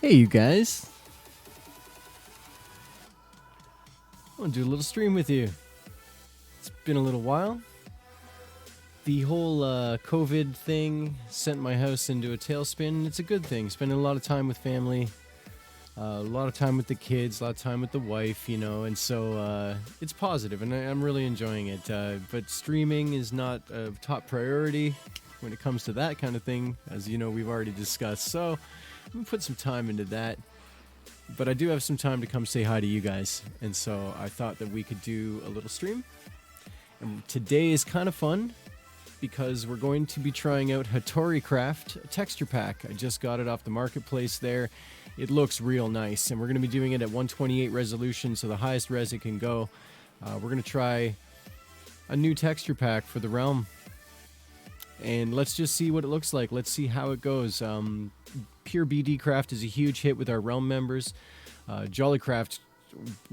Hey, you guys. I want to do a little stream with you. It's been a little while. The whole COVID thing sent my house into a tailspin. It's a good thing. Spending a lot of time with family, a lot of time with the kids, a lot of time with the wife, you know, and so it's positive, and I'm really enjoying it. But streaming is not a top priority when it comes to that kind of thing, as you know, we've already discussed. So I'm going to put some time into that. But I do have some time to come say hi to you guys, and so I thought that we could do a little stream. And today is kind of fun because we're going to be trying out HATTORI Craft Texture Pack. I just got it off the marketplace there. It looks real nice, and we're going to be doing it at 128 resolution, so the highest res it can go. We're going to try a new texture pack for the realm, and let's just see what it looks like. Let's see how it goes. Pure BD Craft is a huge hit with our realm members. Jollycraft,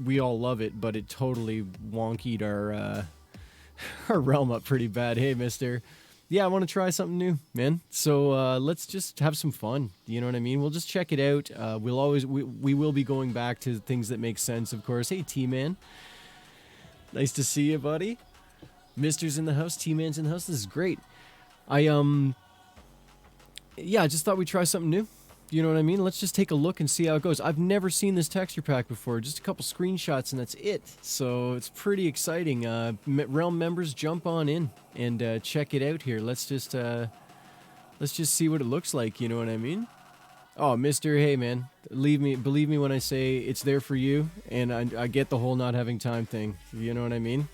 we all love it, but it totally wonkied our our realm up pretty bad. Hey, mister. Yeah, I want to try something new, man. So let's just have some fun. You know what I mean? We'll just check it out. We will be going back to things that make sense, of course. Hey, T-Man. Nice to see you, buddy. Mister's in the house. T-Man's in the house. This is great. Yeah, I just thought we'd try something new. You know what I mean? Let's just take a look and see how it goes. I've never seen this texture pack before. Just a couple screenshots and that's it. So it's pretty exciting. Realm members, jump on in and check it out here. Let's just see what it looks like. You know what I mean? Oh, Mister, hey man, believe me when I say it's there for you. And I get the whole not having time thing. You know what I mean?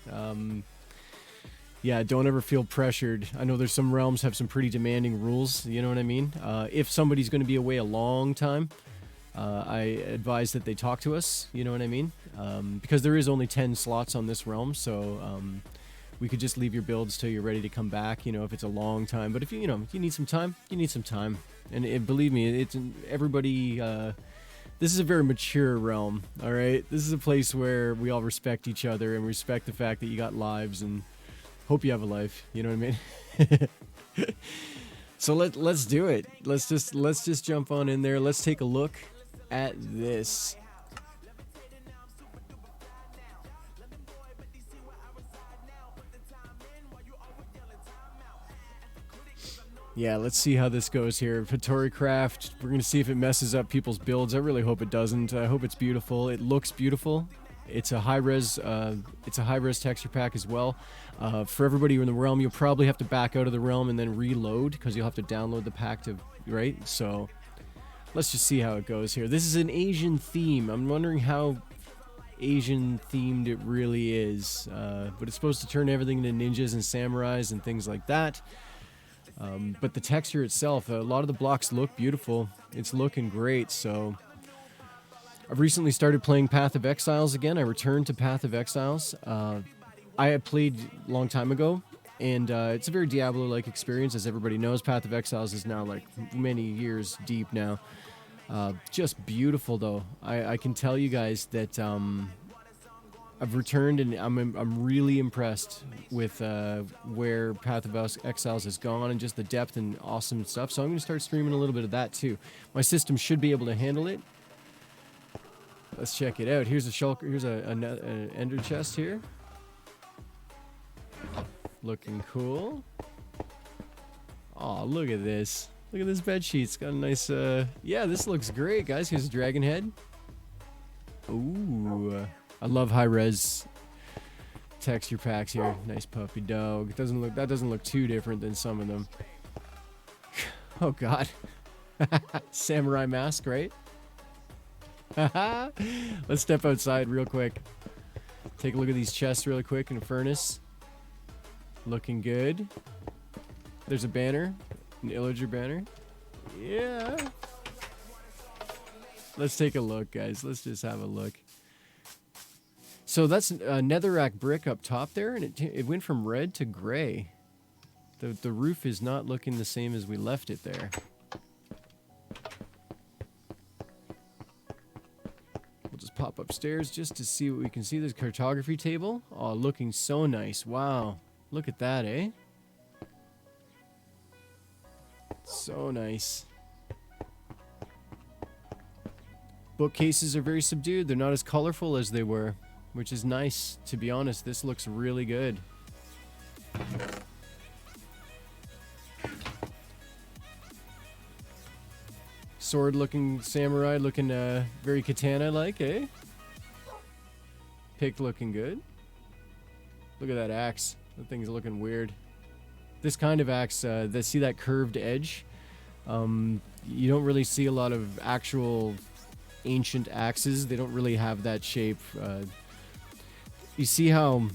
Yeah, don't ever feel pressured. I know there's some realms have some pretty demanding rules, you know what I mean? If somebody's going to be away a long time, I advise that they talk to us, you know what I mean? Because there is only 10 slots on this realm, so we could just leave your builds till you're ready to come back, you know, if it's a long time. But if you know, you need some time, you need some time. And believe me, it's everybody... this is a very mature realm, all right? This is a place where we all respect each other and respect the fact that you got lives and... Hope you have a life, you know what I mean? So let's do it. Let's just jump on in there. Let's take a look at this. Yeah, let's see how this goes here. HATTORI Craft. We're gonna see if it messes up people's builds. I really hope it doesn't. I hope it's beautiful. It looks beautiful. It's a high res texture pack as well. For everybody in the realm, you'll probably have to back out of the realm and then reload because you'll have to download the pack to, right? So let's just see how it goes here. This is an Asian theme. I'm wondering how Asian themed it really is. But it's supposed to turn everything into ninjas and samurais and things like that. But the texture itself, a lot of the blocks look beautiful. It's looking great, so... I've recently started playing Path of Exiles again. I returned to Path of Exiles. I had played a long time ago, and it's a very Diablo-like experience. As everybody knows, Path of Exiles is now like many years deep now. Just beautiful, though. I can tell you guys that I've returned, and I'm really impressed with where Path of Exiles has gone and just the depth and awesome stuff. So I'm going to start streaming a little bit of that, too. My system should be able to handle it. Let's check it out. Here's a shulker. Here's an ender chest here. Looking cool. Oh, look at this. Look at this bed sheet. It's got a nice, yeah, this looks great, guys. Here's a dragon head. Ooh. I love high-res texture packs here. Nice puppy dog. That doesn't look too different than some of them. Oh, God. Samurai mask, right? Let's step outside real quick. Take a look at these chests really quick in a furnace. Looking good. There's a banner. An Illager banner. Yeah. Let's take a look, guys. Let's just have a look. So that's a Netherrack brick up top there, and it went from red to gray. The roof is not looking the same as we left it there. Pop upstairs just to see what we can see. There's a cartography table. Oh, looking so nice. Wow. Look at that, eh? So nice. Bookcases are very subdued. They're not as colorful as they were, which is nice. To be honest, this looks really good. Sword looking samurai, looking very katana-like, eh? Pick looking good. Look at that axe. That thing's looking weird. This kind of axe, see that curved edge? You don't really see a lot of actual ancient axes. They don't really have that shape. You see how...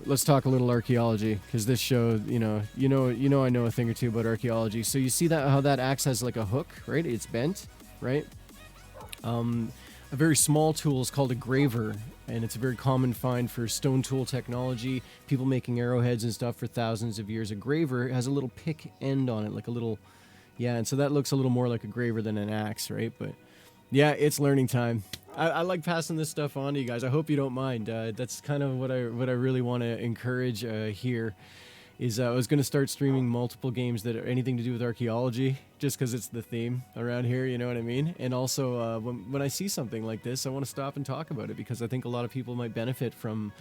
Let's talk a little archaeology, because this show, I know a thing or two about archaeology. So you see that how that axe has like a hook, right? It's bent, right? A very small tool is called a graver, and it's a very common find for stone tool technology. People making arrowheads and stuff for thousands of years. A graver has a little pick end on it, like a little, yeah, and so that looks a little more like a graver than an axe, right? But yeah, it's learning time. I like passing this stuff on to you guys. I hope you don't mind. That's kind of what I really want to encourage here. Is I was going to start streaming multiple games that are anything to do with archaeology, just because it's the theme around here. You know what I mean? And also, when I see something like this, I want to stop and talk about it, because I think a lot of people might benefit from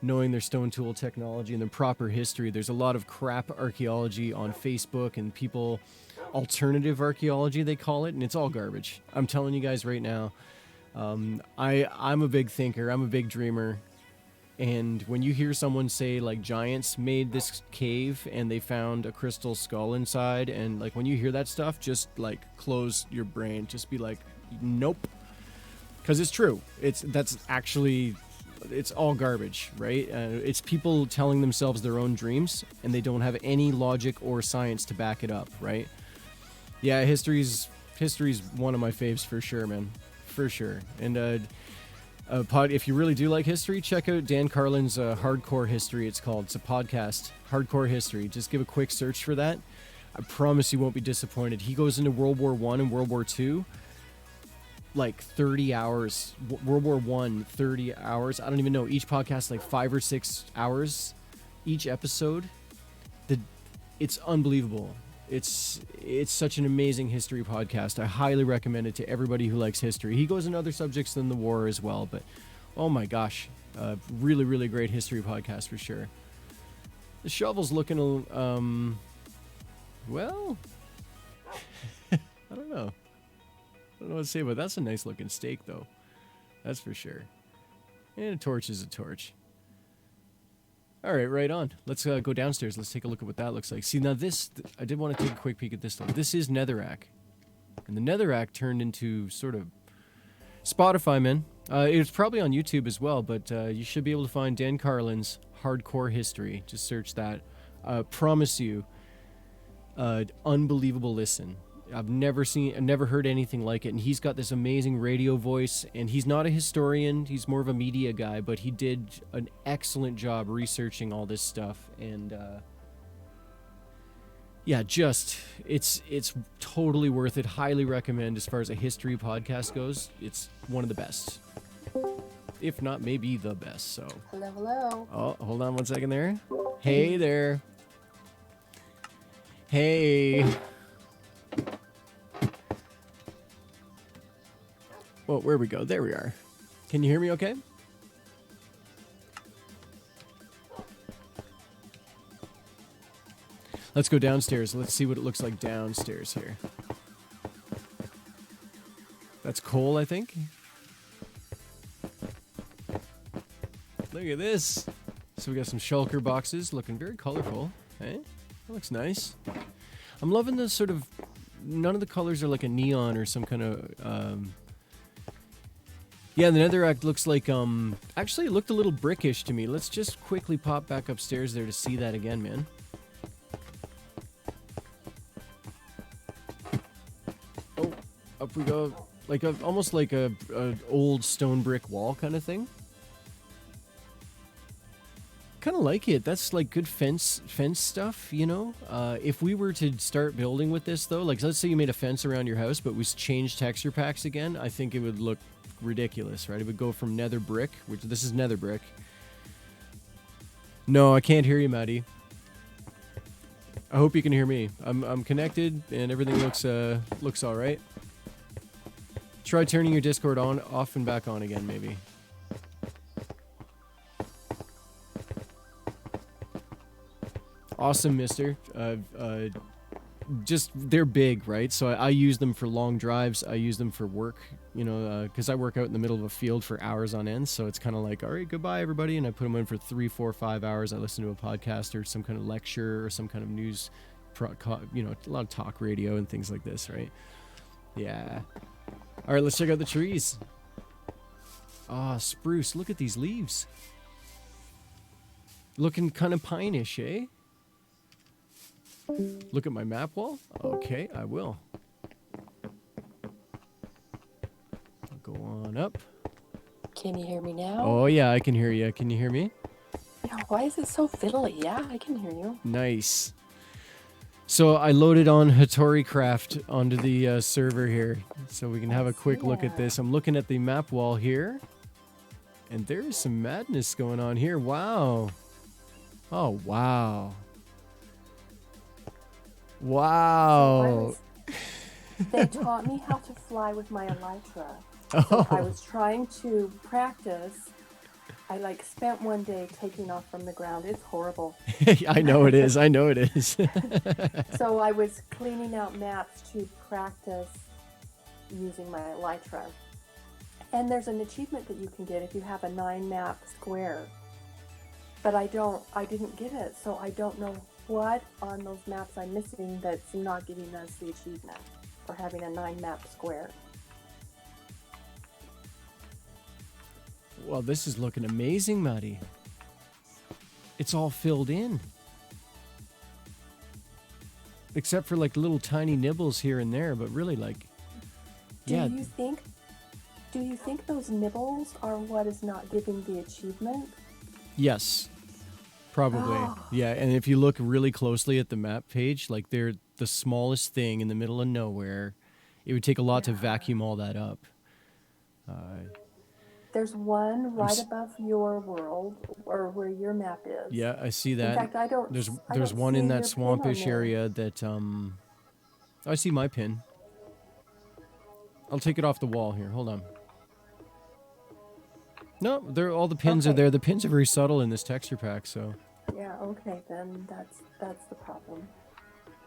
knowing their stone tool technology and their proper history. There's a lot of crap archaeology on Facebook, and people, alternative archaeology they call it, and it's all garbage. I'm telling you guys right now. I'm a big thinker. I'm a big dreamer. And when you hear someone say, like, giants made this cave and they found a crystal skull inside, and, like, when you hear that stuff, just, like, close your brain. Just be like, nope. Because it's true. That's actually... It's all garbage, right? It's people telling themselves their own dreams, and they don't have any logic or science to back it up, right? Yeah, history's one of my faves for sure, man. For sure. And if you really do like history, check out Dan Carlin's Hardcore History, it's called. It's a podcast, Hardcore History. Just give a quick search for that. I promise you won't be disappointed. He goes into World War I and World War II, like 30 hours. World War I, 30 hours. I don't even know. Each podcast, like 5 or 6 hours. Each episode. It's unbelievable. It's such an amazing history podcast. I highly recommend it to everybody who likes history. He goes into other subjects than the war as well, but oh my gosh, really, really great history podcast for sure. The shovel's looking, well, I don't know. I don't know what to say, but that's a nice looking steak though. That's for sure. And a torch is a torch. All right, right on. Let's go downstairs. Let's take a look at what that looks like. See, now this, I did want to take a quick peek at this one. This is Netherrack. And the Netherrack turned into sort of Spotify, man. It's probably on YouTube as well, but you should be able to find Dan Carlin's Hardcore History. Just search that. Promise you, unbelievable listen. I've never heard anything like it, and he's got this amazing radio voice, and he's not a historian, he's more of a media guy, but he did an excellent job researching all this stuff, and yeah, just, it's totally worth it. Highly recommend. As far as a history podcast goes, it's one of the best, if not maybe the best. So Hello. Oh, hold on one second there. Hey there. Hey. Well, where we go? There we are. Can you hear me okay? Let's go downstairs. Let's see what it looks like downstairs here. That's coal, I think. Look at this. So we got some shulker boxes looking very colorful. Hey, that looks nice. I'm loving the sort of... None of the colors are like a neon or some kind of... Yeah, the Netherrack looks like, actually it looked a little brickish to me. Let's just quickly pop back upstairs there to see that again, man. Oh, up we go. Like almost like a old stone brick wall kind of thing. Kind of like it. That's like good fence stuff, you know? If we were to start building with this though, like let's say you made a fence around your house, but we changed texture packs again, I think it would look ridiculous, right? It would go from nether brick, which this is nether brick. No, I can't hear you, Maddie. I hope you can hear me. I'm connected and everything looks all right. Try turning your Discord on, off and back on again, maybe. Awesome, mister. Just, they're big, right? So I use them for long drives. I use them for work, you know, because I work out in the middle of a field for hours on end. So it's kind of like, all right, goodbye, everybody. And I put them in for 3, 4, 5 hours. I listen to a podcast or some kind of lecture or some kind of news, you know, a lot of talk radio and things like this, right? Yeah. All right, let's check out the trees. Ah, spruce. Look at these leaves. Looking kind of pine-ish, eh? Look at my map wall? Okay, I will. I'll go on up. Can you hear me now? Oh, yeah, I can hear you. Can you hear me? Yeah, why is it so fiddly? Yeah, I can hear you. Nice. So I loaded on HATTORI Craft onto the server here, so we can have a quick look at this. I'm looking at the map wall here, and there's some madness going on here. Wow. Oh, wow. Wow. They taught me how to fly with my elytra. So I was trying to practice. I spent one day taking off from the ground. It's horrible. I know it is. I know it is. So I was cleaning out maps to practice using my elytra. And there's an achievement that you can get if you have a 9-map square. But I didn't get it. So I don't know what on those maps I'm missing that's not giving us the achievement for having a 9-map square. Well, this is looking amazing, Maddie. It's all filled in. Except for little tiny nibbles here and there, but really yeah. Do you think those nibbles are what is not giving the achievement? Yes. Probably. Yeah, and if you look really closely at the map page, they're the smallest thing in the middle of nowhere. It would take a lot to vacuum all that up. There's one right above your world, or where your map is. Yeah, I see that. In fact, I don't. There's one in that swampish area that I see my pin. I'll take it off the wall here. Hold on. No, all the pins are there. The pins are very subtle in this texture pack, so. Yeah. Okay, then that's the problem.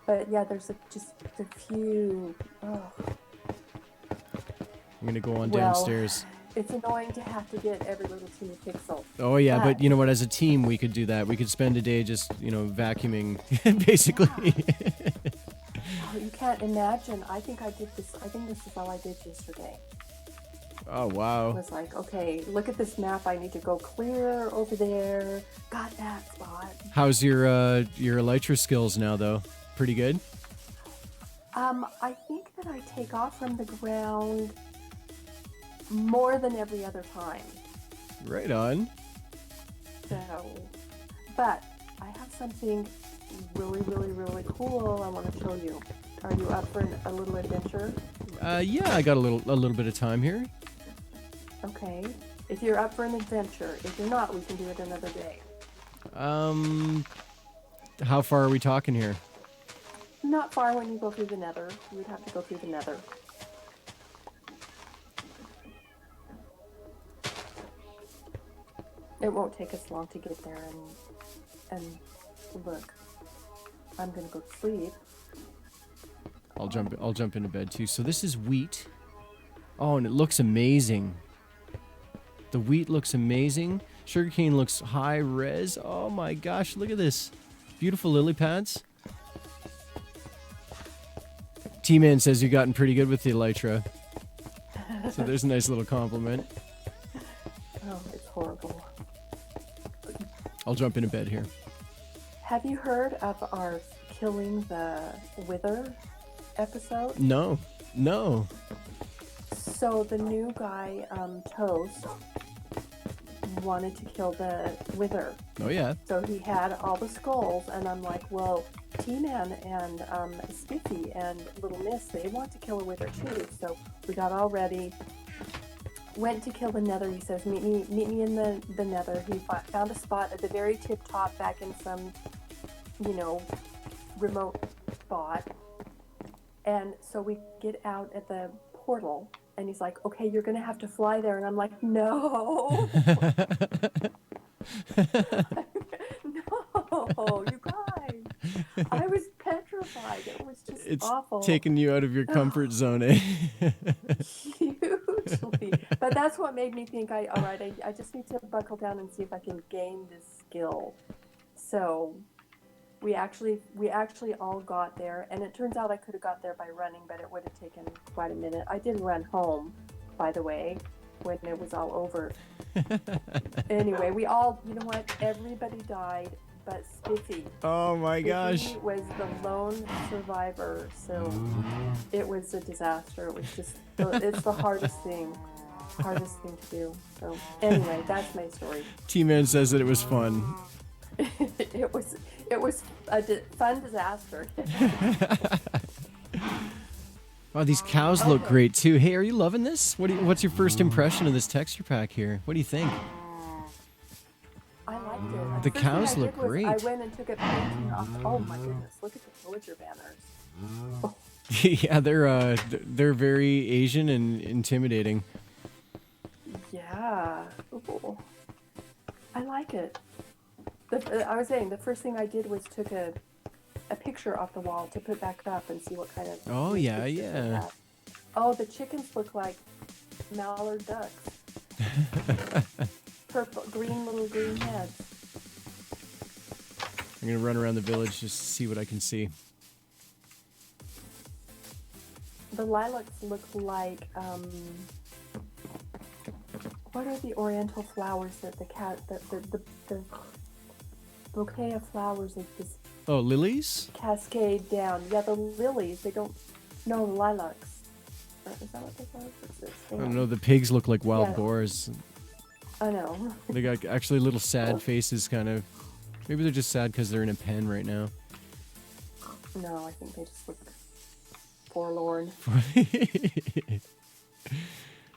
But yeah, there's just a few. Oh. I'm gonna go on downstairs. It's annoying to have to get every little teeny pixel. Oh yeah, but you know what? As a team, we could do that. We could spend a day just, vacuuming, basically. Yeah. Oh, you can't imagine. I think this is all I did yesterday. Oh wow. I was like, okay, look at this map. I need to go clear over there. Got that spot. How's your elytra skills now, though? Pretty good. I think that I take off from the ground more than every other time. Right on. So, but I have something really, really, really cool I want to show you. Are you up for a little adventure? Yeah, I got a little bit of time here. Okay. If you're up for an adventure, if you're not, we can do it another day. How far are we talking here? Not far when you go through the Nether. You would have to go through the Nether. It won't take us long to get there and look. I'm gonna go to sleep. I'll jump into bed too. So this is wheat. Oh, and it looks amazing. The wheat looks amazing. Sugarcane looks high res. Oh my gosh, look at this. Beautiful lily pads. T-Man says you've gotten pretty good with the elytra. So there's a nice little compliment. Oh, it's horrible. I'll jump into bed here. Have you heard of our Killing the Wither episode? No. So the new guy, Toast, wanted to kill the Wither. Oh yeah. So he had all the skulls, and I'm like, well, T-Man and Spiffy and Little Miss, they want to kill a Wither too. So we got all ready. Went to kill the Nether. He says, meet me in the Nether. He found a spot at the very tip top, back in some, remote spot. And so we get out at the portal, And he's like, okay, you're going to have to fly there. And I'm like, no. No, you guys. I was petrified. It was just It's awful. taking you out of your comfort zone, eh? Hugely. But that's what made me think, all right, I just need to buckle down and see if I can gain this skill. So we actually all got there, and it turns out I could have got there by running, but it would have taken quite a minute. I did run home, by the way, when it was all over. Anyway, we all, you know what? Everybody died but Spiffy. Oh my gosh. Spiffy was the lone survivor, so it was a disaster. It was just, it's the hardest thing to do. So anyway, that's my story. T-Man says that it was fun. It was a fun disaster. Wow, these cows look great too. Hey, are you loving this? What's your first impression of this texture pack here? What do you think? I liked it. The cows look great. I went and took a painting off. Oh my goodness! Look at the villager banners. Oh. Yeah, they're very Asian and intimidating. Yeah. Ooh. I like it. I was saying the first thing I did was took a picture off the wall to put back up and see what kind of. Oh yeah, yeah. Oh, the chickens look like mallard ducks. Purple, little green heads. I'm gonna run around the village just to see what I can see. The lilacs look like what are the oriental flowers that the bouquet of flowers is this? Oh, lilies? Cascade down. Yeah, the lilies. They don't. No, the lilacs. Is that what they call it? I don't know. The pigs look like wild boars. I know. They got actually little sad faces, kind of. Maybe they're just sad because they're in a pen right now. No, I think they just look forlorn.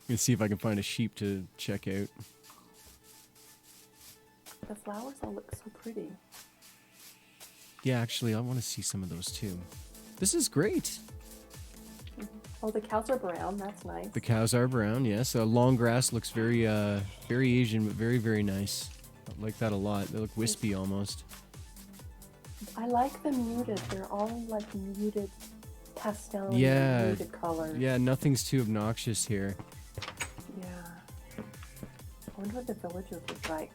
Let's see if I can find a sheep to check out. The flowers all look so pretty. Yeah, actually, I want to see some of those too. This is great. Oh, the cows are brown. That's nice. The cows are brown, yes. Long grass looks very, very Asian, but very, very nice. I like that a lot. They look wispy almost. I like the muted. They're all like muted pastel muted colors. Yeah, nothing's too obnoxious here. Yeah. I wonder what the villagers look like.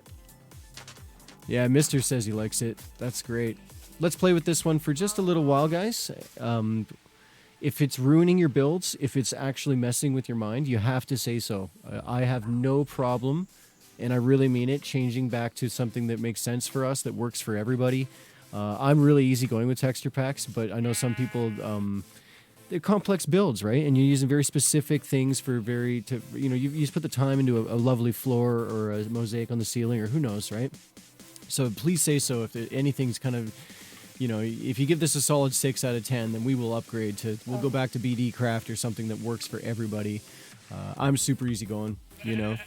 Yeah, Mister says he likes it. That's great. Let's play with this one for just a little while, guys. If it's ruining your builds, if it's actually messing with your mind, you have to say so. I have no problem, and I really mean it, changing back to something that makes sense for us, that works for everybody. I'm really easygoing with texture packs, but I know some people, they're complex builds, right? And you're using very specific things for you just put the time into a lovely floor or a mosaic on the ceiling, or who knows, right? So please say so if anything's kind of, if you give this a solid 6 out of 10, then we will upgrade we'll go back to BD Craft or something that works for everybody. I'm super easygoing, The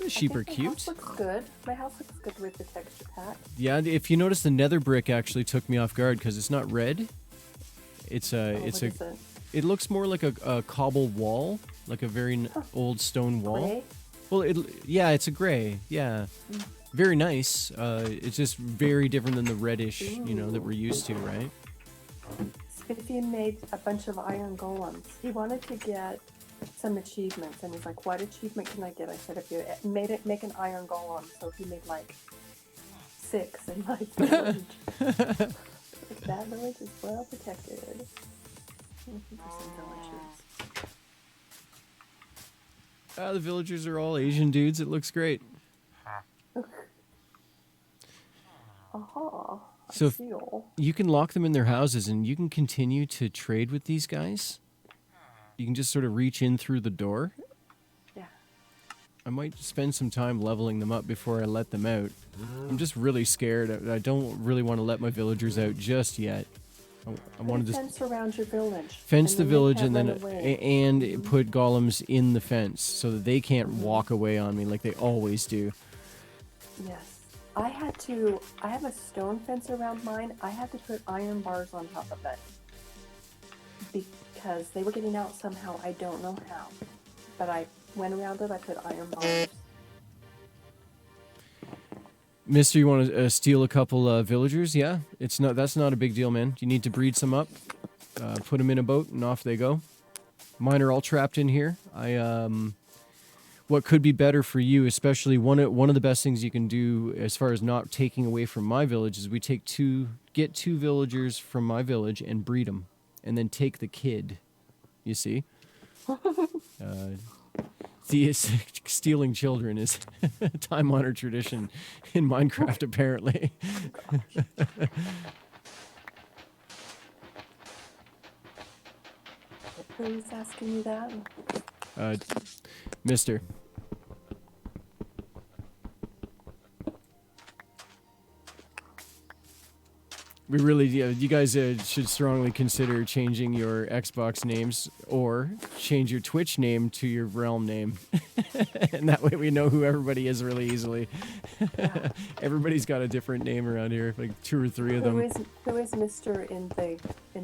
sheep are cute. My house looks good. My house looks good with the texture pack. Yeah, if you notice, the nether brick actually took me off guard because it's not red. It looks more like a cobble wall, like a very old stone wall. Gray? Well, it's a gray. Yeah. Very nice. It's just very different than the reddish, that we're used to, right? Spiffy made a bunch of iron golems. He wanted to get some achievements, and he's like, "What achievement can I get?" I said, "If you make an iron golem." So he made like 6 in my village. That village is well protected. Looking for some villagers. The villagers are all Asian dudes. It looks great. Aha. So you can lock them in their houses and you can continue to trade with these guys. You can just sort of reach in through the door. Yeah. I might spend some time leveling them up before I let them out. I'm just really scared. I don't really want to let my villagers out just yet. I wanted to fence around your village. Fence the village and then put golems in the fence so that they can't walk away on me like they always do. Yes. I have a stone fence around mine. I had to put iron bars on top of it because they were getting out somehow. I don't know how. But I went around it. I put iron bars. Mister, you want to steal a couple villagers? Yeah, that's not a big deal, man. You need to breed some up, put them in a boat, and off they go. Mine are all trapped in here. What could be better for you, especially one of the best things you can do as far as not taking away from my village, is we get two villagers from my village and breed them, and then take the kid. You see, stealing children is a time-honored tradition in Minecraft, apparently. Who's asking you that? Mister. We really, you guys should strongly consider changing your Xbox names or change your Twitch name to your realm name. And that way we know who everybody is really easily. Yeah. Everybody's got a different name around here, like 2 or 3 of them. Who is Mr. in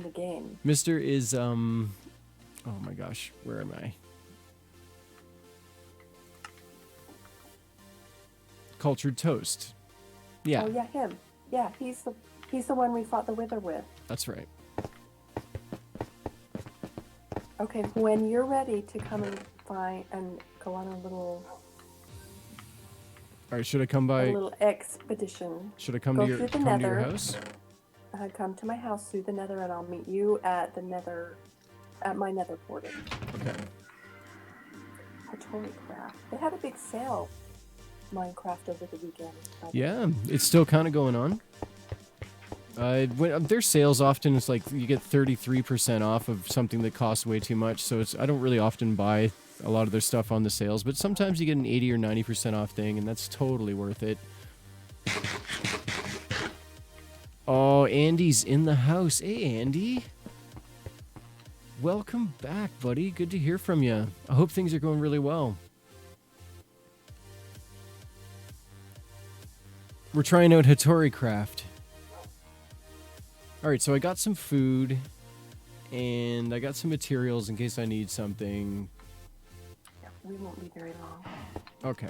the game? Mister is, oh my gosh, where am I? Cultured Toast. Yeah. Oh, yeah, him. Yeah, he's the one we fought the Wither with. That's right. Okay, when you're ready to come and find and go on a little All right, should I come by? a little expedition. Should I come Go to your through the come to your Nether. house? Come to my house through the Nether, and I'll meet you at the Nether, at my Nether portal. Okay. HATTORI Craft. They had a big sale, Minecraft, over the weekend. Yeah, it's still kind of going on. Their sales often, it's like you get 33% off of something that costs way too much. So I don't really often buy a lot of their stuff on the sales, but sometimes you get an 80 or 90% off thing, and that's totally worth it. Oh, Andy's in the house. Hey, Andy. Welcome back, buddy. Good to hear from you. I hope things are going really well. We're trying out HATTORI Craft. Alright, so I got some food, and I got some materials in case I need something. Yeah, we won't be very long. Okay.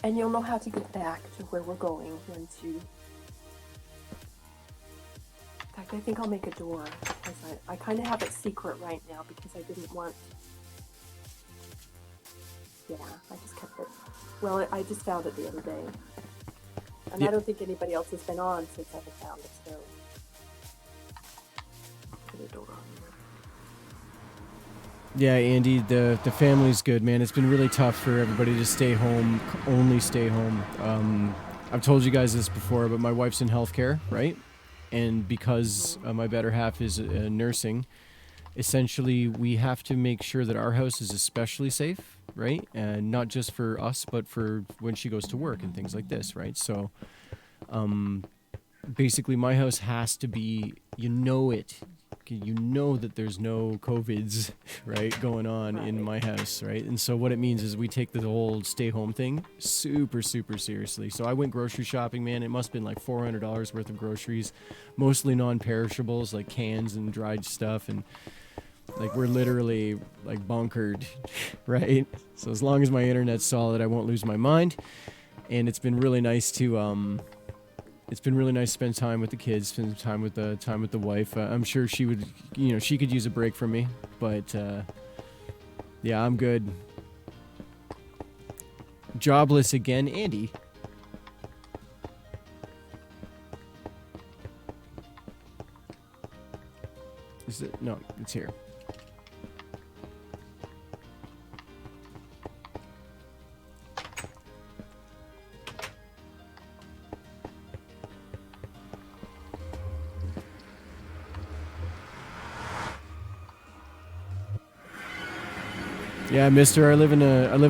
And you'll know how to get back to where we're going once you... In fact, I think I'll make a door. Because I kind of have it secret right now because I didn't want... Yeah, I just kept it... Well, I just found it the other day. And I don't think anybody else has been on since I found it, so... Put a door on there. Yeah, Andy, the family's good, man. It's been really tough for everybody to stay home, only stay home. I've told you guys this before, but my wife's in healthcare, right? And because my better half is nursing, essentially we have to make sure that our house is especially safe, right? And not just for us, but for when she goes to work and things like this, right? So basically my house has to be, you know that there's no COVIDs, right, going on in my house, right? And so what it means is we take the whole stay home thing super, super seriously. So I went grocery shopping, man. It must have been like $400 worth of groceries, mostly non-perishables like cans and dried stuff. And like we're literally like bunkered, right? So as long as my internet's solid, I won't lose my mind. And it's been really nice to spend time with the kids, spend time with the wife. I'm sure she would, she could use a break from me, but yeah, I'm good. Jobless again, Andy. Is it? No, it's here. Yeah, mister, I live in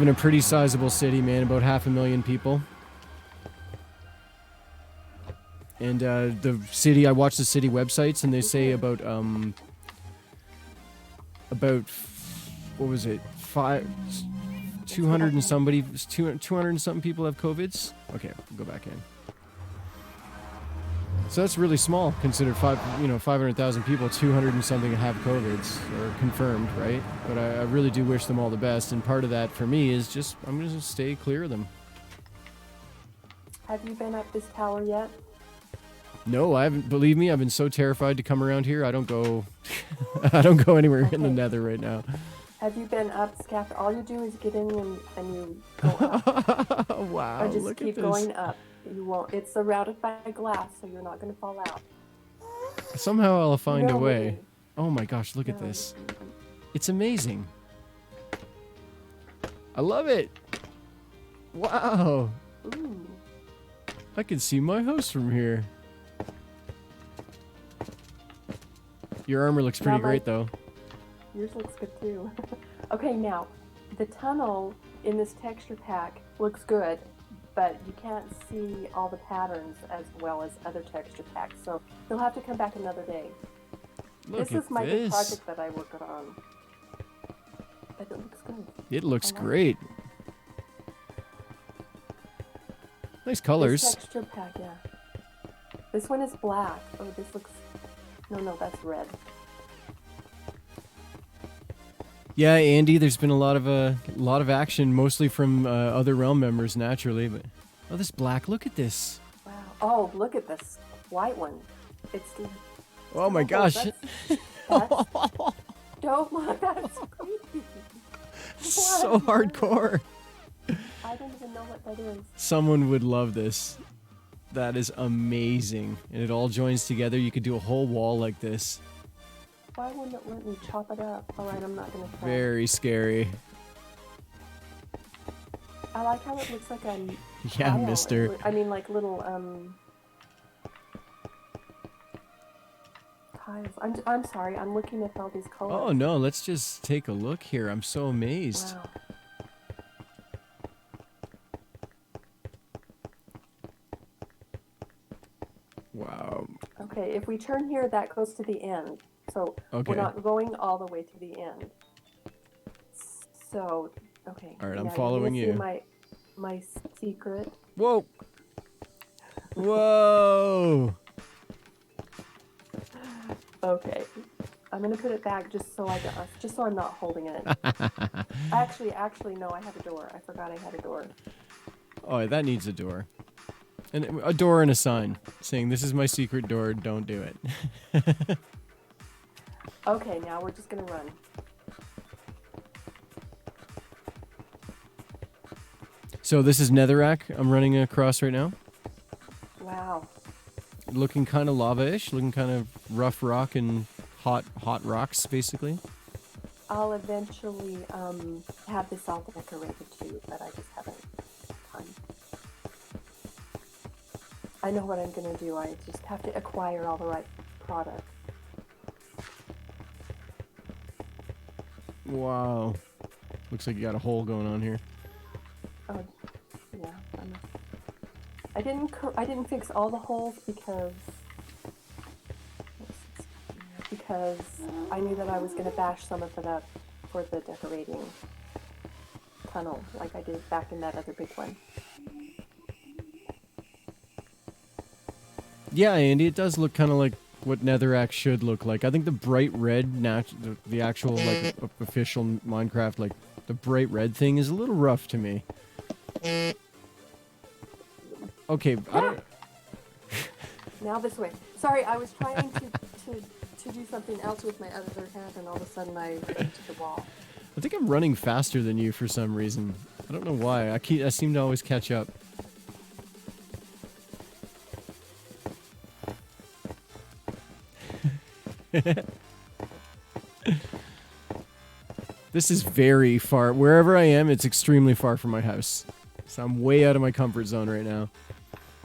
a pretty sizable city, man, about 500,000 people. And the city, I watch the city websites, and they say about what was it, 200 and something people have COVIDs. Okay, we'll go back in. So that's really small, considered 500,000 people, 200 and something have COVIDs, or confirmed, right? But I really do wish them all the best, and part of that for me is just, I'm going to stay clear of them. Have you been up this tower yet? No, I haven't. Believe me, I've been so terrified to come around here. I don't go, I don't go anywhere in the Nether right now. Have you been up, Scaff? All you do is get in and you go up. Wow, or just look keep at this. going up. You won't. It's surrounded by glass, so you're not going to fall out. Somehow I'll find a way. way. Oh my gosh, look at this. It's amazing. I love it. Wow. Ooh. I can see my house from here. Your armor looks pretty great, though. Yours looks good, too. Okay, now, the tunnel in this texture pack looks good, but you can't see all the patterns as well as other texture packs, so you'll have to come back another day. This is my big project that I work on. But it looks good. It looks great. Nice colors. This texture pack, yeah. This one is black. Oh, this looks... No, that's red. Yeah, Andy, there's been a lot of action, mostly from other Realm members, naturally. But oh, this black! Look at this. Wow. Oh, look at this white one. It's. Oh my gosh! Don't look. That's creepy. So hardcore. I don't even know what that is. Someone would love this. That is amazing, and it all joins together. You could do a whole wall like this. Why wouldn't it let me chop it up? Alright, I'm not gonna try. Very scary. I like how it looks like a Yeah, tile. mister. I mean, like little, tiles. I'm sorry, I'm looking at all these colors. Oh no, let's just take a look here. I'm so amazed. Wow. Wow. Okay, if we turn here, that goes to the end. So Okay. we're not going all the way to the end. So, okay. All right, I'm now following you're you. gonna see my secret. Whoa. Whoa. Okay. I'm gonna put it back just so I'm not holding it. Actually, no. I have a door. I forgot I had a door. Oh, that needs a door. And a door and a sign saying, "This is my secret door. Don't do it." Okay, now we're just gonna run. So this is Netherrack I'm running across right now. Wow. Looking kind of lava-ish, looking kind of rough rock and hot rocks, basically. I'll eventually have this all decorated too, but I just haven't time. I know what I'm gonna do. I just have to acquire all the right products. Wow. Looks like you got a hole going on here. Oh, yeah. I didn't fix all the holes because I knew that I was gonna bash some of it up for the decorating tunnel, like I did back in that other big one. Yeah, Andy, it does look kind of like what Netherrack should look like. I think the bright red, the actual like official Minecraft, like the bright red thing is a little rough to me. Okay, I don't... Now this way. Sorry, I was trying to do something else with my other hand, and all of a sudden I went to the wall. I think I'm running faster than you for some reason. I don't know why. I seem to always catch up. This is very far. Wherever I am, it's extremely far from my house. So I'm way out of my comfort zone right now.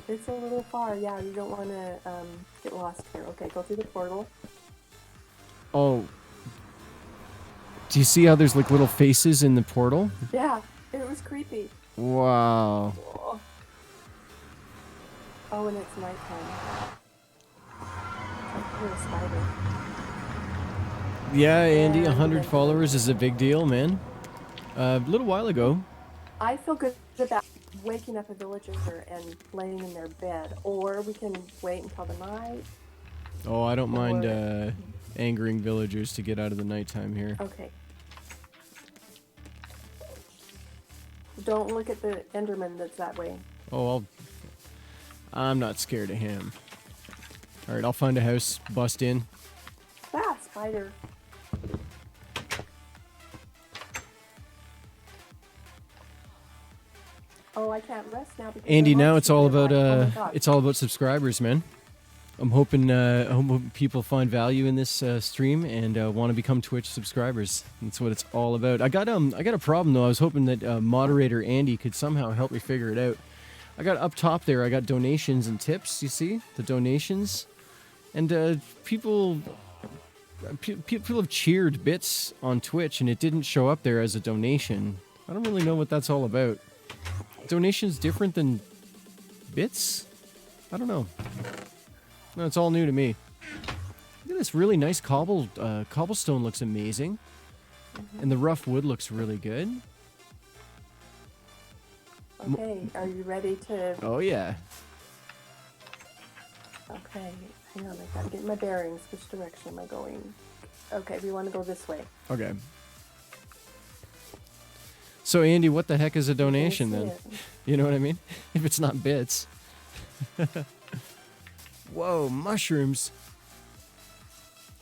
It's a little far, yeah. You don't want to get lost here. Okay, go through the portal. Oh. Do you see how there's like little faces in the portal? Yeah, it was creepy. Wow. Oh, and it's nighttime. I hear a spider. Yeah, Andy, 100 followers is a big deal, man. A little while ago. I feel good about waking up a villager and laying in their bed, or we can wait until the night. Oh, I don't mind Or- angering villagers to get out of the nighttime here. Okay. Don't look at the Enderman that's that way. Oh, I'm not scared of him. All right, I'll find a house, bust in. Ah, spider. Oh, I can't rest now because Andy, the now it's all monsters about are like, oh my God. it's all about subscribers, man. I'm hoping people find value in this stream and want to become Twitch subscribers. That's what it's all about. I got a problem though. I was hoping that moderator Andy could somehow help me figure it out. I got up top there. I got donations and tips. You see the donations, and people have cheered bits on Twitch, and it didn't show up there as a donation. I don't really know what that's all about. Donations different than bits? I don't know. No, it's all new to me. Look at this really nice cobblestone looks amazing. And the rough wood looks really good. Okay, are you ready to... Oh yeah. Okay, hang on, I gotta get my bearings. Which direction am I going? Okay, we want to go this way. Okay. So Andy, what the heck is a You can donation see then? it. You know what I mean? If it's not bits. Whoa, mushrooms.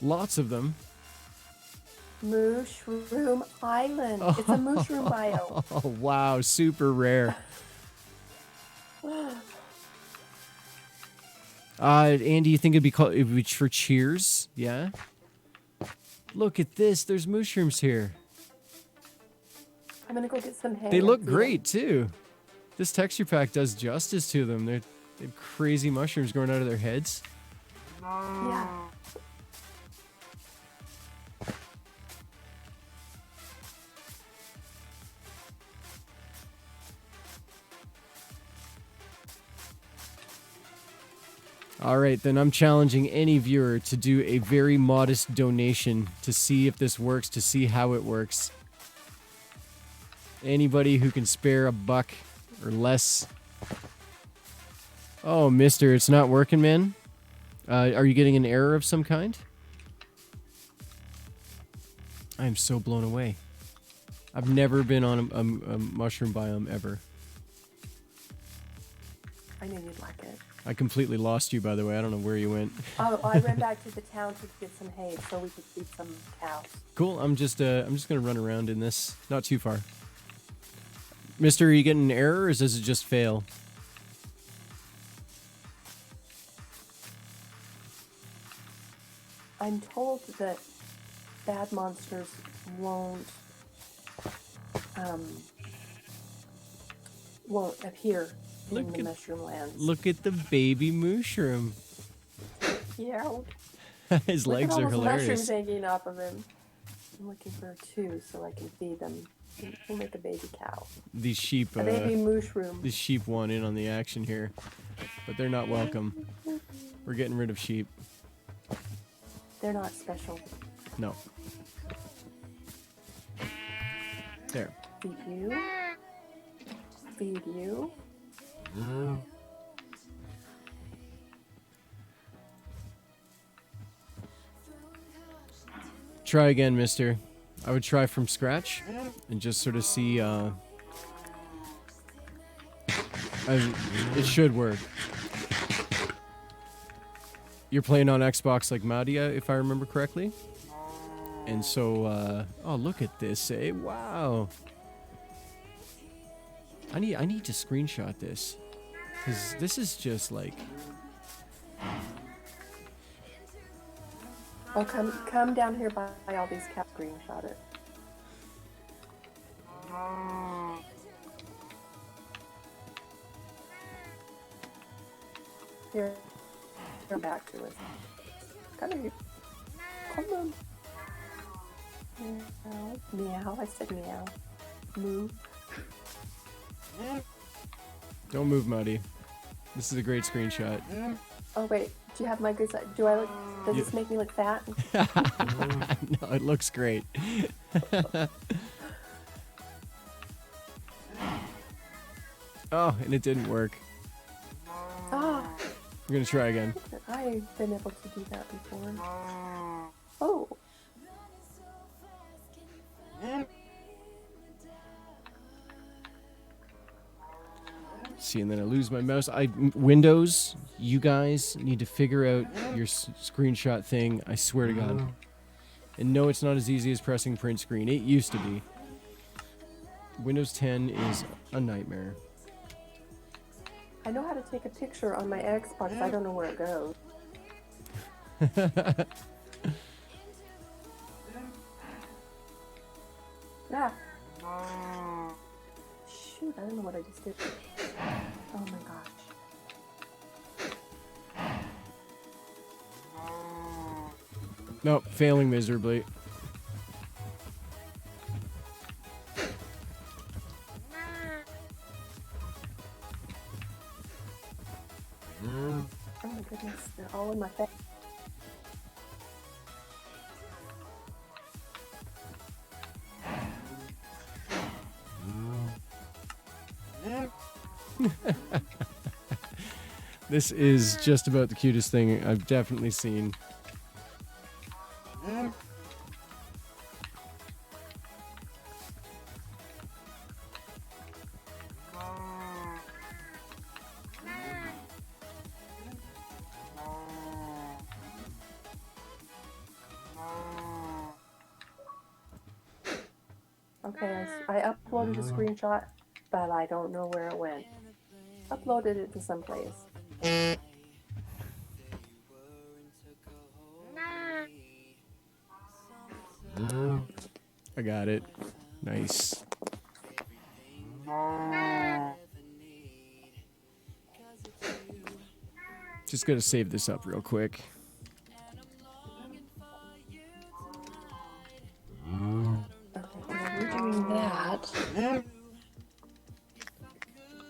Lots of them. Mushroom Island. It's a mushroom biome. Oh wow, super rare. Andy, you think it'd be for cheers? Yeah. Look at this. There's mushrooms here. I'm gonna go get some hay. They and look feed great too. This texture pack does justice to them. They have crazy mushrooms growing out of their heads. them. Yeah. All right, then I'm challenging any viewer to do a very modest donation to see if this works, to see how it works. Anybody who can spare a buck or less. Oh, mister, it's not working, man. Are you getting an error of some kind? I'm so blown away. I've never been on a mushroom biome ever. I knew you'd like it. I completely lost you, by the way. I don't know where you went. Oh, I ran back to the town to get some hay so we could feed some cows. Cool. I'm just gonna run around in this. Not too far. Mister, are you getting an error, or does it just fail? I'm told that bad monsters won't appear Look in the at- mushroom lands. Look at the baby mushroom. Yeah. His Look at legs all are those hilarious. mushrooms hanging off of him. I'm looking for two so I can feed them. We'll make a baby cow. These sheep, A baby mushroom. these sheep want in on the action here, but they're not welcome. We're getting rid of sheep. They're not special. No. There. Feed you. Feed you. Try again, mister. I would try from scratch and just sort of see, it should work. You're playing on Xbox like Madia, if I remember correctly. And so, oh, look at this, eh? Wow. I need to screenshot this. Because this is just like... Oh, come down here by all these cows. Screenshot it. Here. Come back to it. Come here. Come on. Meow. Meow. I said meow. Moo. Don't move, Muddy. This is a great screenshot. Oh, wait. Do you have my good side? Do I look... Does Yeah. this make me look fat? No, it looks great. Oh, and it didn't work. Ah, We're gonna try again. I've been able to do that before. Oh. See, and then I lose my mouse. Windows, you guys need to figure out your screenshot thing. I swear to God. And no, it's not as easy as pressing print screen. It used to be. Windows 10 is a nightmare. I know how to take a picture on my Xbox. I don't know where it goes. Yeah. Shoot, I don't know what I just did. Oh my gosh. Nope, failing miserably. Oh my goodness, they're all in my face. This is just about the cutest thing I've definitely seen. Okay, I uploaded a screenshot, but I don't know where it went. Uploaded it to someplace. I got it. Nice. Just gotta save this up real quick. While we're doing that,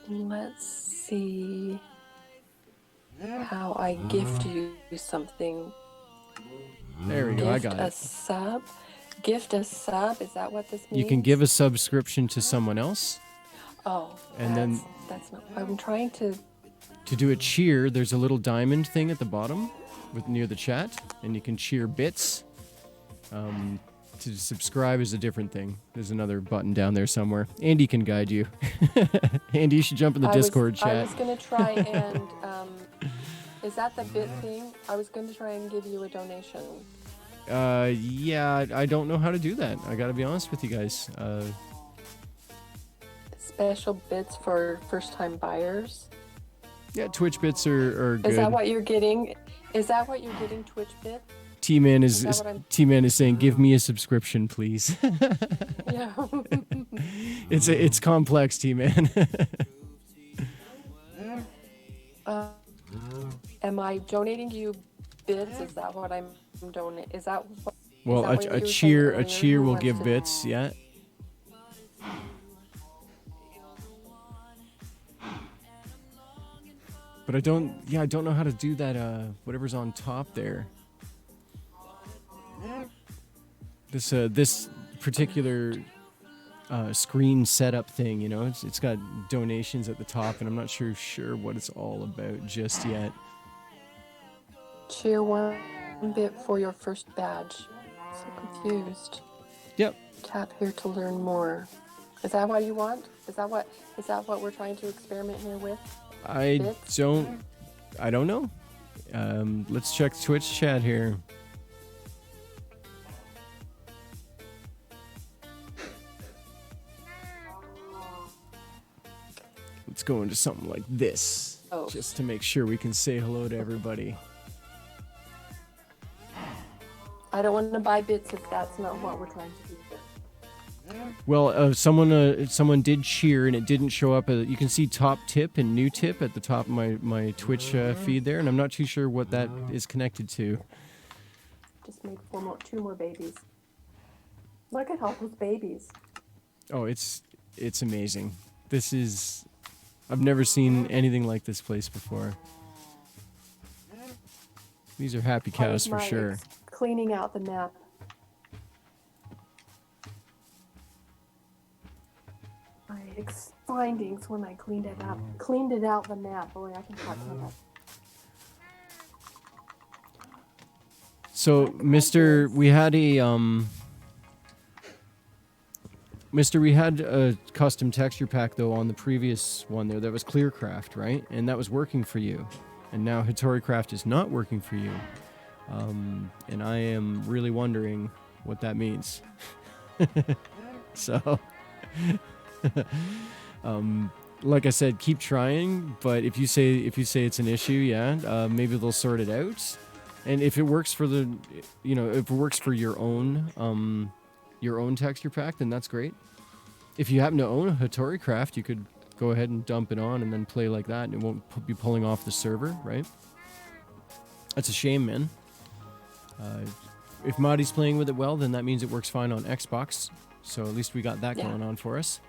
let's see how I gift you something. There we go, I Gift got a it. sub. Gift a sub. Is that what this means? You can give a subscription to someone else. Oh, And then that's not. I'm trying to. to do a cheer, there's a little diamond thing at the bottom near the chat, and you can cheer bits. To subscribe is a different thing. There's another button down there somewhere. Andy can guide you. Andy, you should jump in the Discord chat. I was going to try and. Is that the bit thing? I was going to try and give you a donation. Yeah, I don't know how to do that. I gotta be honest with you guys. Special bits for first-time buyers. Yeah, Twitch bits are good. Is that what you're getting? Is that what you're getting, Twitch bit? T-Man is saying, give me a subscription, please. Yeah. It's complex, T-Man. Am I donating you bits? Is that what I'm donating? Is that what? Well, is that what a you were saying cheer earlier? Who will wants give to- bits, yeah. But I don't know how to do that. Whatever's on top there. This particular screen setup thing, you know, it's got donations at the top, and I'm not sure what it's all about just yet. Cheer one bit for your first badge. So confused. Yep. Tap here to learn more. Is that what you want? Is that what we're trying to experiment here with? I Bits? don't know. Let's check Twitch chat here. Let's go into something like this, just to make sure we can say hello to everybody. I don't want to buy bits if that's not what we're trying to do here. Well, someone did cheer, and it didn't show up. You can see top tip and new tip at the top of my Twitch feed there, and I'm not too sure what that is connected to. Just made two more babies. Look at all those babies. Oh, it's amazing. I've never seen anything like this place before. These are happy cows for sure. Cleaning out the map. I findings when I cleaned it up. Cleaned it out the map. Boy, I can talk about that. So, Mr. We had a custom texture pack though on the previous one there that was Clearcraft, right? And that was working for you. And now Hattori Craft is not working for you. And I am really wondering what that means. So, like I said, keep trying. But if you say it's an issue, yeah, maybe they'll sort it out. And if it works for if it works for your own texture pack, then that's great. If you happen to own a Hattori Craft, you could go ahead and dump it on and then play like that, and it won't be pulling off the server, right? That's a shame, man. If Marty's playing with it well, then that means it works fine on Xbox. So at least we got that going on for us.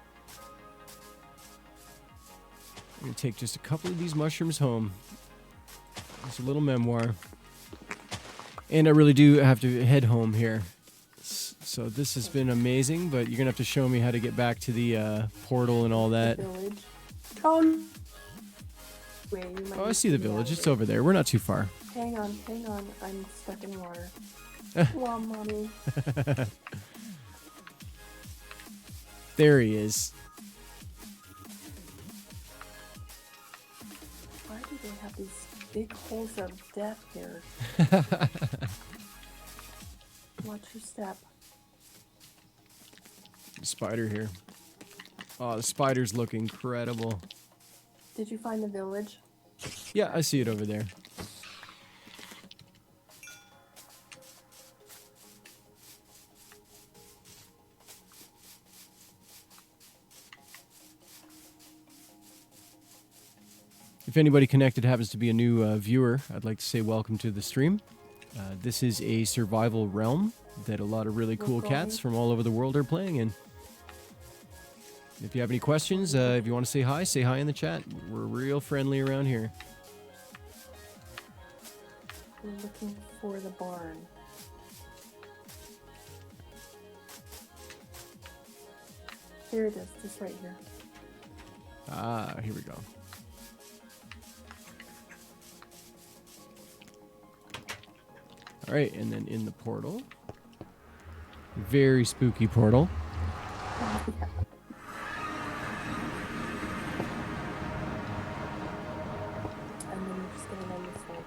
I'm going to take just a couple of these mushrooms home. It's a little memoir. And I really do have to head home here. So this has been amazing, but you're going to have to show me how to get back to the portal and all that. Village. Oh, I see the village. It's over there. We're not too far. Hang on. I'm stuck in water. Well, Mommy. There he is. Why do they have these big holes of death here? Watch your step. Spider here. Oh, the spiders look incredible. Did you find the village? Yeah, I see it over there. If anybody connected happens to be a new viewer, I'd like to say welcome to the stream. This is a survival realm that a lot of really cool cats from all over the world are playing in. If you have any questions, if you want to say hi in the chat. We're real friendly around here. We're looking for the barn. Here it is, just right here. Ah, here we go. All right, and then in the portal. Very spooky portal. Oh, yeah. And then you're just gonna run this way.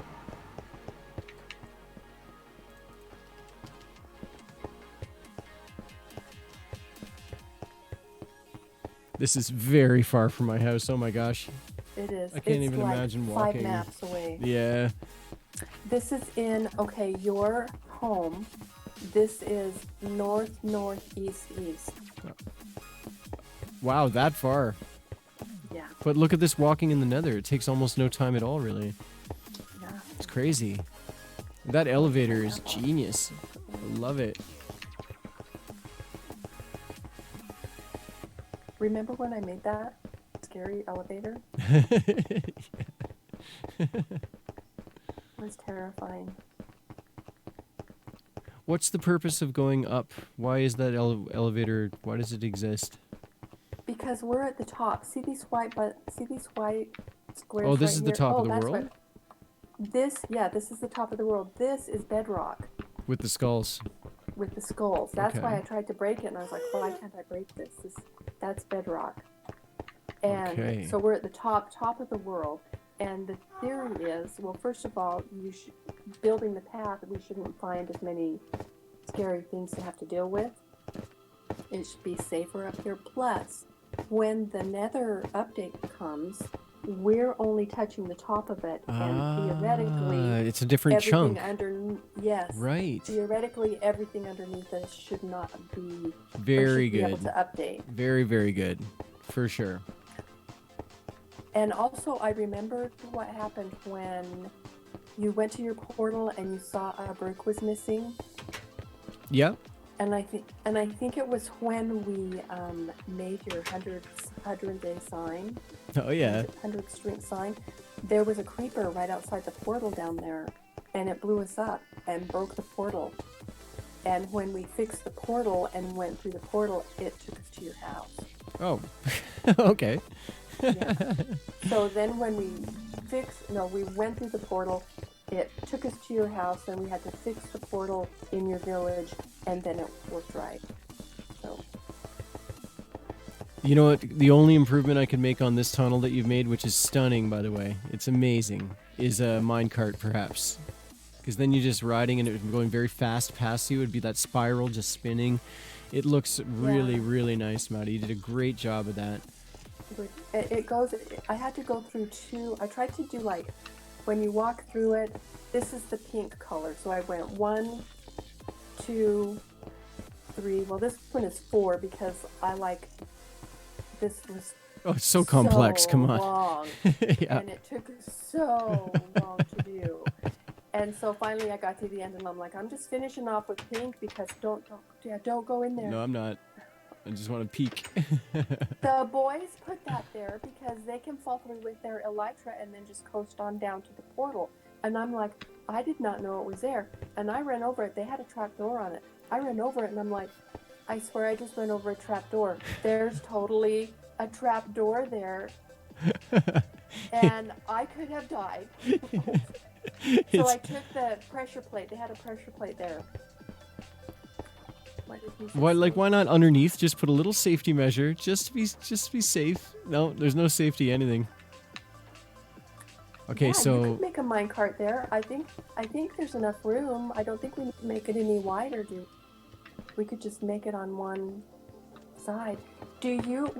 This is very far from my house. Oh my gosh. It is. I can't it's even like imagine 5 walking. maps away. Yeah. This is in, okay, your home. This is northeast. Wow, that far. Yeah. But look at this walking in the Nether. It takes almost no time at all, really. Yeah. It's crazy. That elevator is genius. I love it. Remember when I made that scary elevator? It was terrifying. What's the purpose of going up? Why is that elevator? Why does it exist? Because we're at the top. See these white squares? Oh, this right is the here? top of the that's world? this is the top of the world. This is bedrock With the skulls. with the skulls. That's Okay. why I tried to break it, and I was like, why can't I break this? That's bedrock. And Okay. so we're at the top of the world. And the theory is, well, first of all, building the path, we shouldn't find as many scary things to have to deal with. It should be safer up here. Plus, when the Nether update comes, we're only touching the top of it, and theoretically, it's a different chunk. Yes. Right. Theoretically, everything underneath us should not be Very be able good. to update. Very, very good. For sure. And also, I remembered what happened when you went to your portal and you saw a brick was missing. Yep. And I think it was when we made your 100-day sign. Oh yeah. 100 string sign. There was a creeper right outside the portal down there, and it blew us up and broke the portal. And when we fixed the portal and went through the portal, it took us to your house. Oh, okay. Yeah. So then when we went through the portal. It took us to your house, and we had to fix the portal in your village, and then it worked right. So. You know what? The only improvement I could make on this tunnel that you've made, which is stunning, by the way, it's amazing, is a minecart, perhaps. Because then you're just riding and it going very fast past you. It'd be that spiral just spinning. It looks really, really nice, Maddie. You did a great job of that. It goes. I had to go through two. I tried to do like. When you walk through it, this is the pink color. So I went 1, 2, 3. Well, this one is 4 because I like this was. Oh, it's so complex. Come on. Long, yeah. And it took so long to do. And so finally, I got to the end, and I'm like, I'm just finishing off with pink because don't go in there. No, I'm not. I just want to peek. The boys put that there because they can fall through with their elytra and then just coast on down to the portal. And I'm like, I did not know it was there. And I ran over it. They had a trap door on it. I ran over it, and I'm like, I swear I just went over a trap door. There's totally a trap door there. And I could have died. So I took the pressure plate. They had a pressure plate there. Why not underneath? Just put a little safety measure, just to be safe. No, there's no safety anything. Okay, so you could make a minecart there. I think there's enough room. I don't think we need to make it any wider, we could just make it on one side.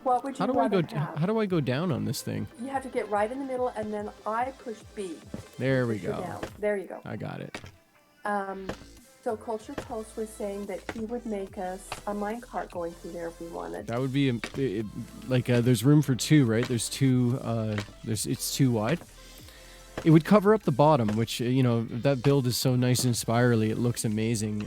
What would you rather have? How do I go down on this thing? You have to get right in the middle, and then I push B. There we go. Down. There you go. I got it. So Culture Toast was saying that he would make us a minecart going through there if we wanted. That would be there's room for 2, right? There's 2. It's 2 wide. It would cover up the bottom, which that build is so nice and spirally. It looks amazing.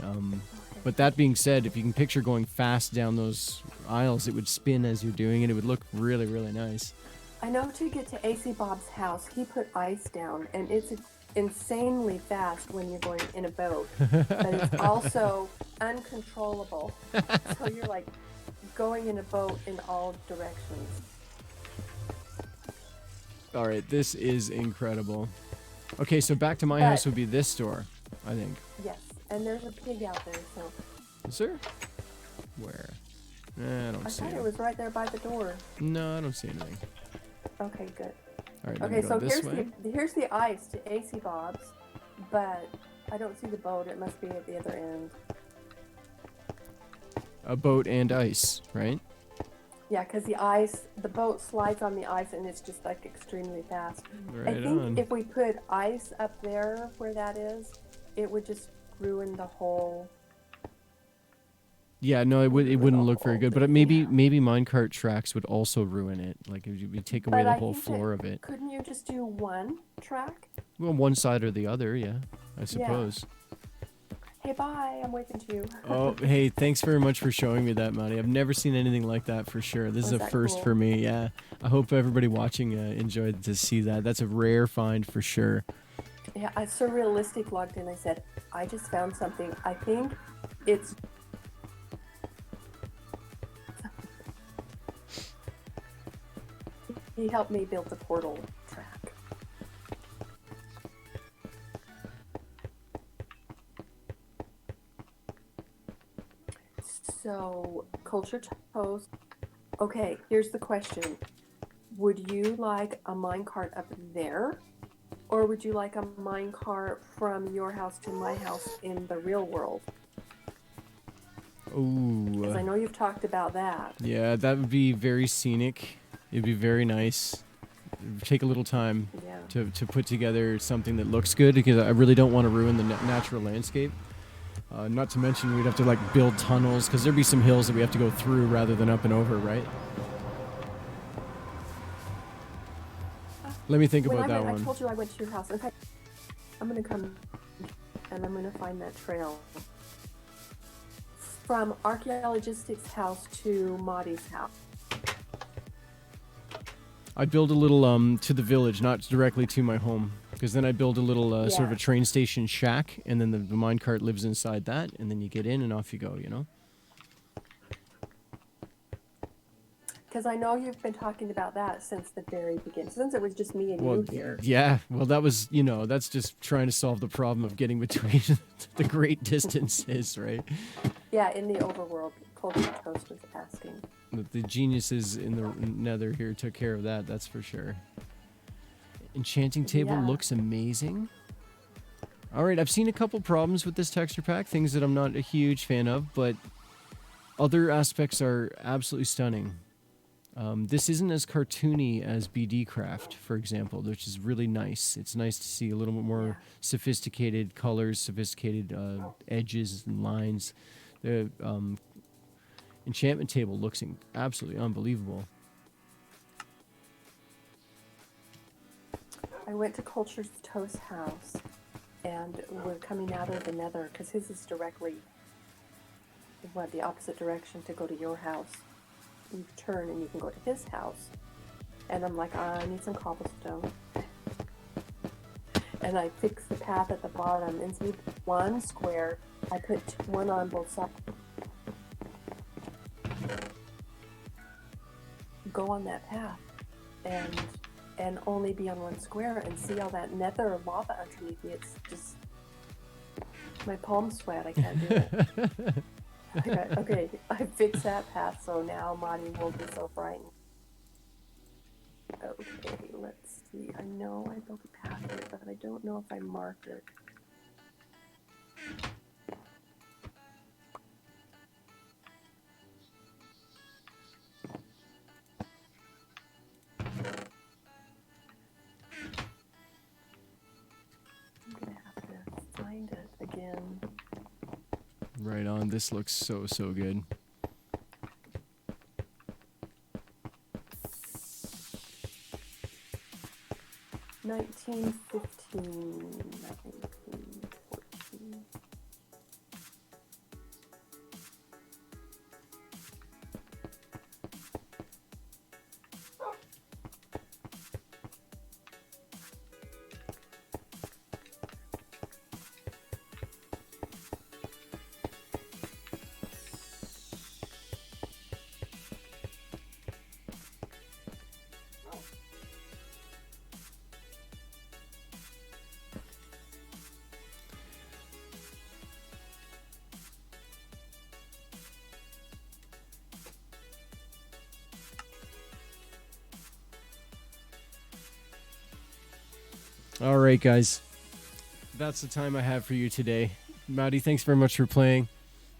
But that being said, if you can picture going fast down those aisles, it would spin as you're doing it. It would look really, really nice. I know to get to AC Bob's house, he put ice down, and it's insanely fast when you're going in a boat, but it's also uncontrollable. So you're like going in a boat in all directions. All right, this is incredible. Okay, so back to my house would be this door, I think. Yes, and there's a pig out there, so. Is there? Where? I don't see it. I thought it was right there by the door. No, I don't see anything. Okay, good. All right, okay, so here's the ice to AC Bob's, but I don't see the boat. It must be at the other end. A boat and ice, right? Yeah, because the boat slides on the ice, and it's just like extremely fast. Right I think if we put ice up there where that is, it would just ruin the whole. Yeah, no, it wouldn't look very good. But maybe minecart tracks would also ruin it. Like if you take away the whole floor of it. Couldn't you just do one track? Well, one side or the other, yeah, I suppose. Yeah. Hey, bye. I'm waving to you. Oh, hey, thanks very much for showing me that, Maddie. I've never seen anything like that for sure. This is a first for me, yeah. I hope everybody watching enjoyed to see that. That's a rare find for sure. Yeah, I Surrealistic logged in. I said, I just found something. I think it's... He helped me build the portal track. So, Culture Toast. Okay, here's the question. Would you like a minecart up there? Or would you like a minecart from your house to my house in the real world? Ooh. Because I know you've talked about that. Yeah, that would be very scenic. It'd be very nice. It'd take a little time to put together something that looks good, because I really don't want to ruin the natural landscape. Not to mention we'd have to like build tunnels, because there'd be some hills that we have to go through rather than up and over, right? Let me think about that one. I told you I went to your house. In fact, I'm going to come and I'm going to find that trail. From Archaeologistics' house to Maudie's house. I'd build a little to the village, not directly to my home, because then I'd build a little sort of a train station shack, and then the minecart lives inside that, and then you get in and off you go, you know? Because I know you've been talking about that since the very beginning, since it was just me and Well, you here. yeah. Well, that was, that's just trying to solve the problem of getting between the great distances, right? Yeah, in the overworld, Cultured Toast was asking. The geniuses in the Nether here took care of that. That's for sure. Enchanting table looks amazing. All right, I've seen a couple problems with this texture pack, things that I'm not a huge fan of, but other aspects are absolutely stunning. This isn't as cartoony as BD Craft, for example, which is really nice. It's nice to see a little bit more sophisticated colors, sophisticated edges and lines. The enchantment table looks absolutely unbelievable. I went to Cultured Toast's house, and we're coming out of the Nether, because his is directly, the opposite direction to go to your house. You turn and you can go to his house. And I'm like, I need some cobblestone. And I fix the path at the bottom. Instead of one square, I put one on both sides. Go on that path and only be on one square and see all that nether lava underneath me. It's just, my palms sweat. I can't do it. Okay, I fixed that path, so now Marty won't be so frightened. Okay, let's see. I know I built a path here, but I don't know if I marked it. I'm gonna have to find it again. Right on. This looks so good. $19.15, 19.14. All right, guys. That's the time I have for you today. Maddie, thanks very much for playing.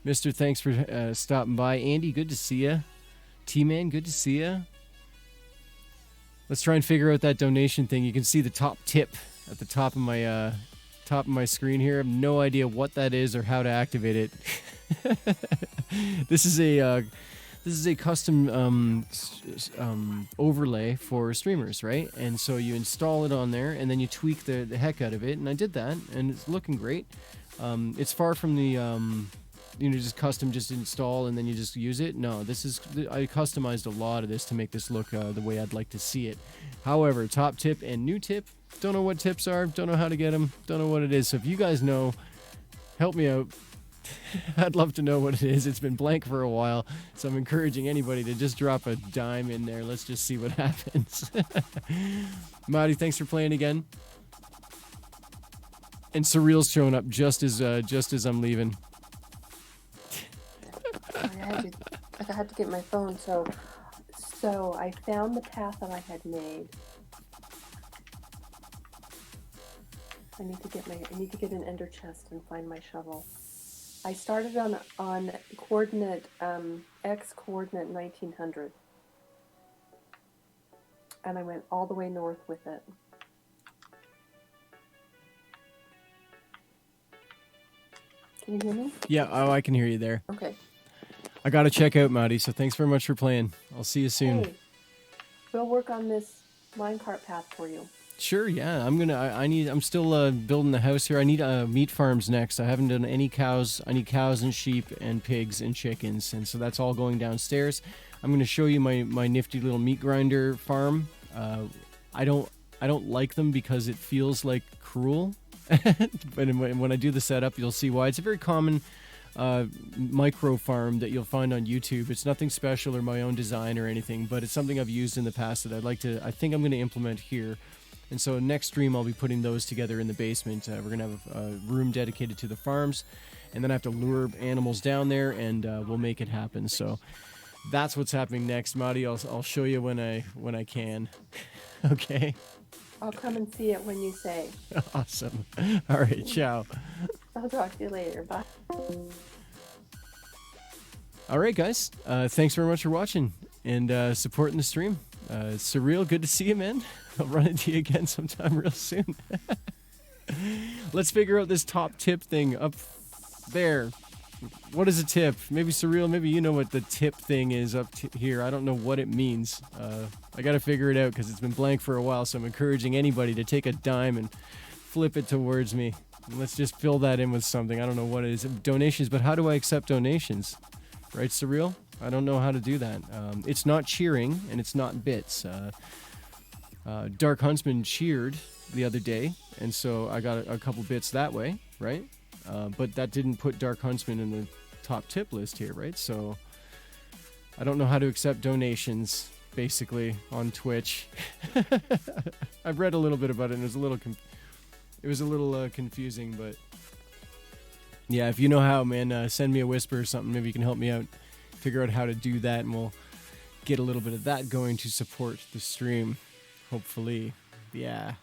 Mister, thanks for stopping by. Andy, good to see ya. T-Man, good to see ya. Let's try and figure out that donation thing. You can see the top tip at the top of my screen here. I have no idea what that is or how to activate it. This is a custom overlay for streamers, right? And so you install it on there, and then you tweak the heck out of it. And I did that, and it's looking great. It's far from the just custom, just install and then you just use it. No, I customized a lot of this to make this look the way I'd like to see it. However, top tip and new tip, don't know what tips are, don't know how to get them, don't know what it is. So if you guys know, help me out. I'd love to know what it is. It's been blank for a while, so I'm encouraging anybody to just drop a dime in there. Let's just see what happens. Marty, thanks for playing again. And Surreal's showing up just as I'm leaving. I had to get my phone, so I found the path that I had made. I need to get an ender chest and find my shovel. I started on coordinate x coordinate 1900, and I went all the way north with it. Can you hear me? Yeah, I can hear you there. Okay. I gotta check out Maddie, so thanks very much for playing. I'll see you soon. Hey, we'll work on this minecart path for you. Sure, yeah. I'm still building the house here. I need meat farms next. I haven't done any cows. I need cows and sheep and pigs and chickens, and so that's all going downstairs. I'm going to show you my nifty little meat grinder farm. I don't like them because it feels like cruel. But when I do the setup, you'll see why. It's a very common micro farm that you'll find on YouTube. It's nothing special or my own design or anything, but it's something I've used in the past that I think I'm going to implement here. And so next stream I'll be putting those together in the basement. We're going to have a room dedicated to the farms, and then I have to lure animals down there, and we'll make it happen. So that's what's happening next, Marty. I'll show you when I can. Okay. I'll come and see it when you say. Awesome. All right, ciao. I'll talk to you later. Bye. All right, guys. Thanks very much for watching and supporting the stream. Surreal, good to see you, man. I'll run into you again sometime real soon. Let's figure out this top tip thing up there. What is a tip? Maybe Surreal, maybe you know what the tip thing is up here. I don't know what it means. I got to figure it out because it's been blank for a while, so I'm encouraging anybody to take a dime and flip it towards me. And let's just fill that in with something. I don't know what it is. Donations, but how do I accept donations? Right, Surreal? I don't know how to do that. It's not cheering, and it's not bits. Dark Huntsman cheered the other day, and so I got a couple bits that way, right? But that didn't put Dark Huntsman in the top tip list here, right? So I don't know how to accept donations, basically, on Twitch. I've read a little bit about it, and it was a little confusing, but yeah, if you know how, man, send me a whisper or something. Maybe you can help me out, figure out how to do that, and we'll get a little bit of that going to support the stream, hopefully. Yeah.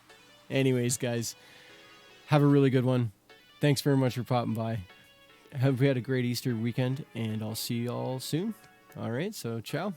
Anyways, guys, have a really good one. Thanks very much for popping by. Hope you had a great Easter weekend, and I'll see you all soon. All right, so ciao.